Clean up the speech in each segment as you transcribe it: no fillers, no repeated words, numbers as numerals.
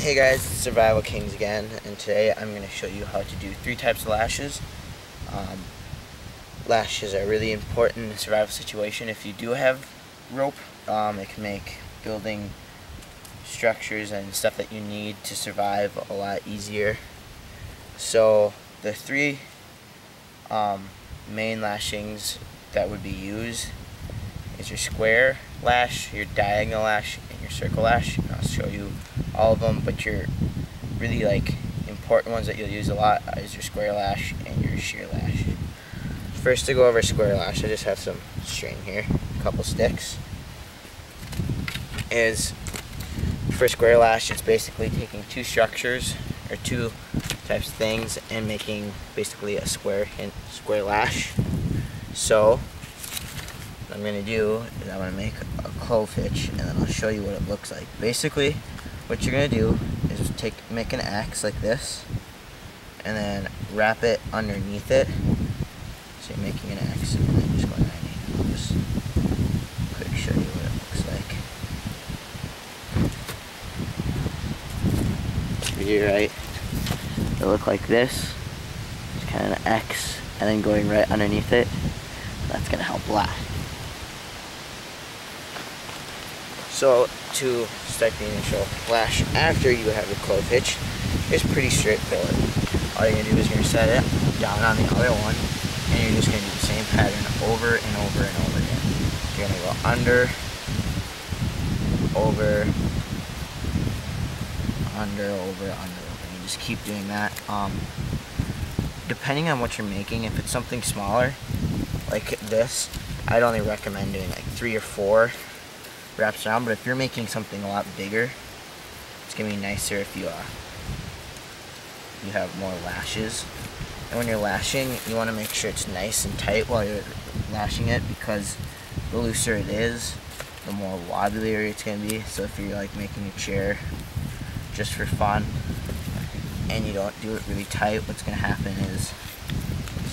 Hey guys, it's Survival Kings again, and today I'm going to show you how to do 3 types of lashes. Lashes are really important in a survival situation. If you do have rope, it can make building structures and stuff that you need to survive a lot easier. So the 3 main lashings that would be used is your square lash, your diagonal lash, and your circle lash. And I'll show you all of them, but your really important ones that you'll use a lot is your square lash and your sheer lash. First, to go over square lash, I just have some string here, a couple sticks. For square lash, it's basically taking 2 structures or 2 types of things and making basically a square lash. So what I'm going to do is I'm going to make a clove hitch, and then I'll show you what it looks like. Basically, what you're going to do is make an X like this, and then wrap it underneath it. So you're making an X, and then just going underneath. I'll just quick show you what it looks like. You're right. It'll look like this. Just kind of an X, and then going right underneath it. That's going to help lash. So to start the initial lash after you have the clove hitch, it's pretty straightforward. All you're going to do is you're going to set it down on the other one, and you're just going to do the same pattern over and over and over again. You're going to go under, over, under, over, under, over. You just keep doing that. Depending on what you're making, if it's something smaller, like this, I'd only recommend doing like 3 or 4 wraps around, but if you're making something a lot bigger, it's gonna be nicer if you have more lashes. And when you're lashing, you want to make sure it's nice and tight while you're lashing it, because the looser it is, the more wobblier it's gonna be. So if you're like making a chair just for fun and you don't do it really tight, what's gonna happen is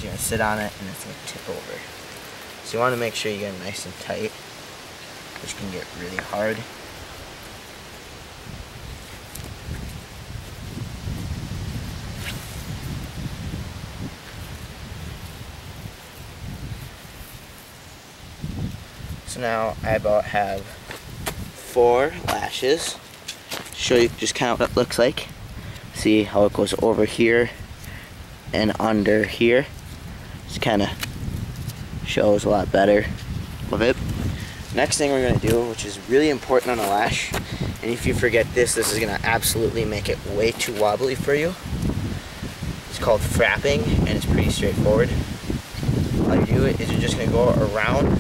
you're gonna sit on it and it's gonna tip over. So you want to make sure you get it nice and tight, which can get really hard. So now I about have 4 lashes. Show you just kind of what it looks like. See how it goes over here and under here. Just kind of shows a lot better of it. Next thing we're going to do, which is really important on a lash, and if you forget this is going to absolutely make it way too wobbly for you. It's called frapping, and it's pretty straightforward. All you do is you're just going to go around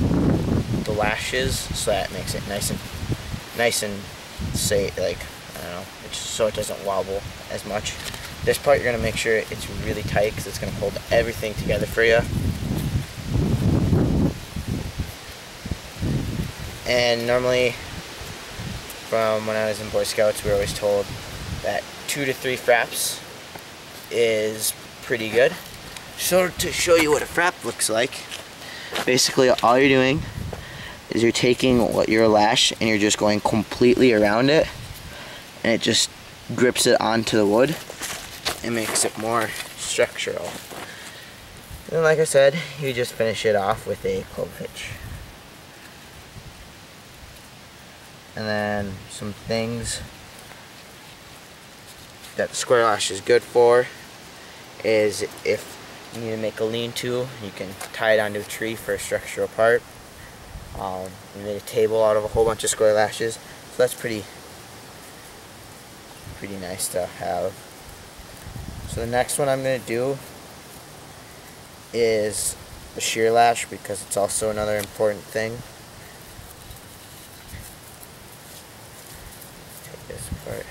the lashes so that it makes it nice and say, like, I don't know, so it doesn't wobble as much. This part you're going to make sure it's really tight, because it's going to hold everything together for you. And normally, from when I was in Boy Scouts, we were always told that 2 to 3 fraps is pretty good. So to show you what a frap looks like, basically all you're doing is you're taking your lash and you're just going completely around it, and it just grips it onto the wood and makes it more structural. And then, like I said, you just finish it off with a clove hitch. And then some things that the square lash is good for is if you need to make a lean-to, you can tie it onto a tree for a structural part. We made a table out of a whole bunch of square lashes, so that's pretty nice to have. So the next one I'm going to do is the sheer lash, because it's also another important thing. This part.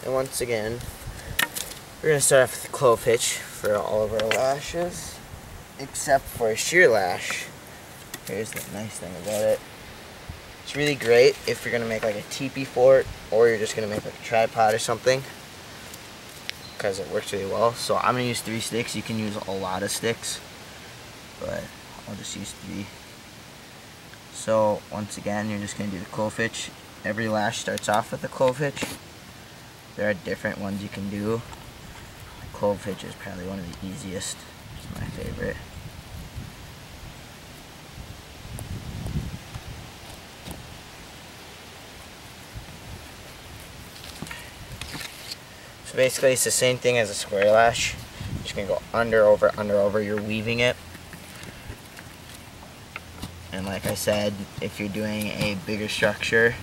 And once again, We're going to start off with the clove hitch for all of our lashes, except for a sheer lash. Here's the nice thing about it. It's really great if you're going to make like a teepee fort, or you're just going to make like a tripod or something, because it works really well. So I'm going to use 3 sticks. You can use a lot of sticks, but I'll just use 3. So once again, you're just going to do the clove hitch. Every lash starts off with a clove hitch. There are different ones you can do. The clove hitch is probably one of the easiest. It's my favorite. So basically it's the same thing as a square lash. You're just going to go under, over, you're weaving it. And like I said, if you're doing a bigger structure,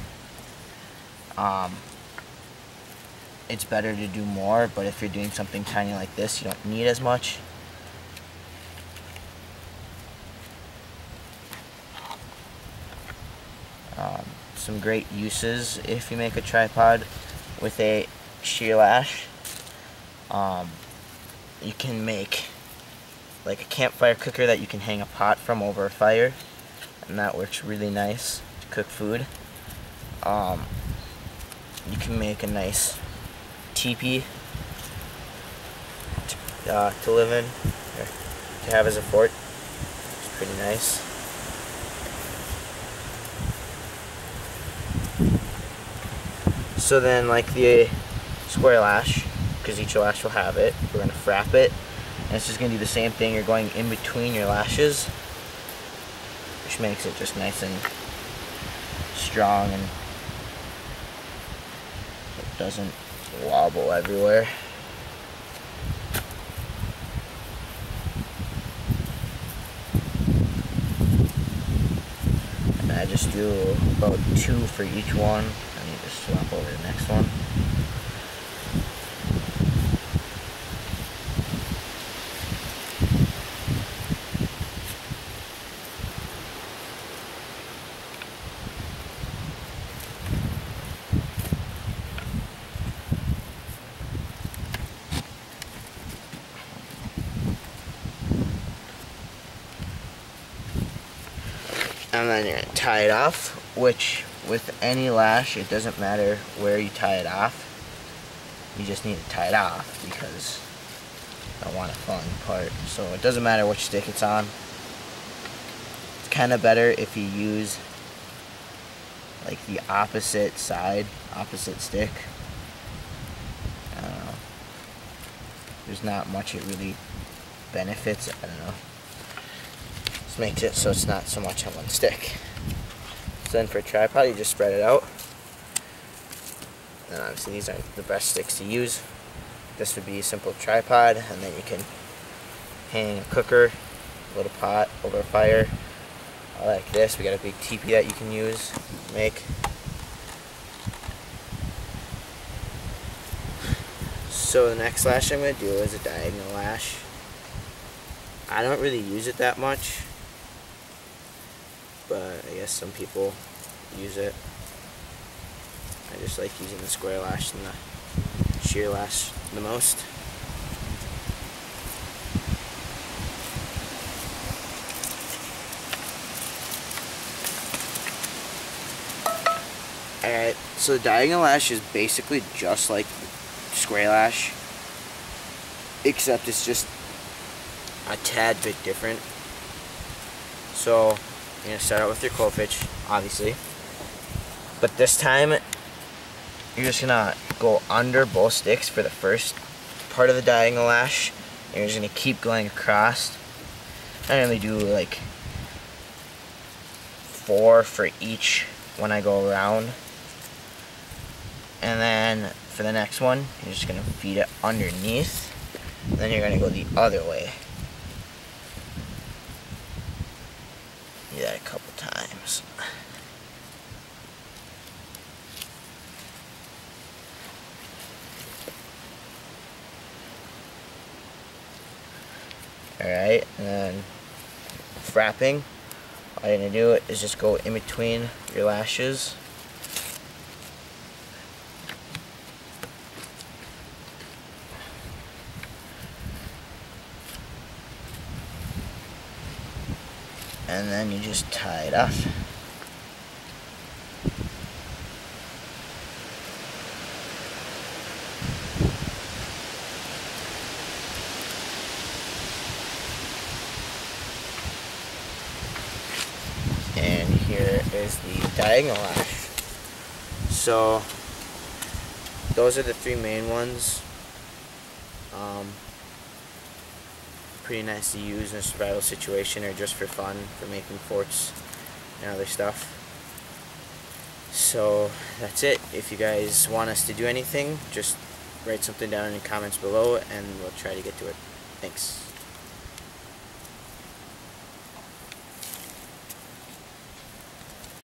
it's better to do more, but if you're doing something tiny like this, you don't need as much. Some great uses if you make a tripod with a sheer lash. You can make like a campfire cooker that you can hang a pot from over a fire, and that works really nice to cook food. You can make a nice teepee to live in, or to have as a fort. It's pretty nice. So then, like the square lash, because each lash will have it, we're going to frap it, and it's just going to do the same thing. You're going in between your lashes, which makes it just nice and strong, and it doesn't wobble everywhere. And I just do about 2 for each one. I need to swap over to the next one. And then you're going to tie it off, which with any lash, it doesn't matter where you tie it off. You just need to tie it off because I don't want it falling apart. So it doesn't matter which stick it's on. It's kind of better if you use like the opposite side, opposite stick. I don't know. There's not much it really benefits. I don't know. Just makes it so it's not so much on one stick. So then for a tripod, you just spread it out. And obviously these aren't the best sticks to use. This would be a simple tripod, and then you can hang a cooker, a little pot over a fire. I like this. We got a big teepee that you can use, make. So the next lash I'm going to do is a diagonal lash. I don't really use it that much, but I guess some people use it. I just like using the square lash and the sheer lash the most. Alright, so the diagonal lash is basically just like square lash, except it's just a tad bit different. So you're going to start out with your clove hitch, obviously, but this time you're just going to go under both sticks for the first part of the diagonal lash, and you're just going to keep going across. I normally do like 4 for each when I go around, and then for the next one you're just going to feed it underneath, and then you're going to go the other way. Do that a couple times. Alright, and then frapping, all you're going to do is just go in between your lashes. and then you just tie it off. And here is the diagonal lash. So those are the three main ones. Pretty nice to use in a survival situation or just for fun, for making forts and other stuff. So that's it. If you guys want us to do anything, just write something down in the comments below and we'll try to get to it. Thanks.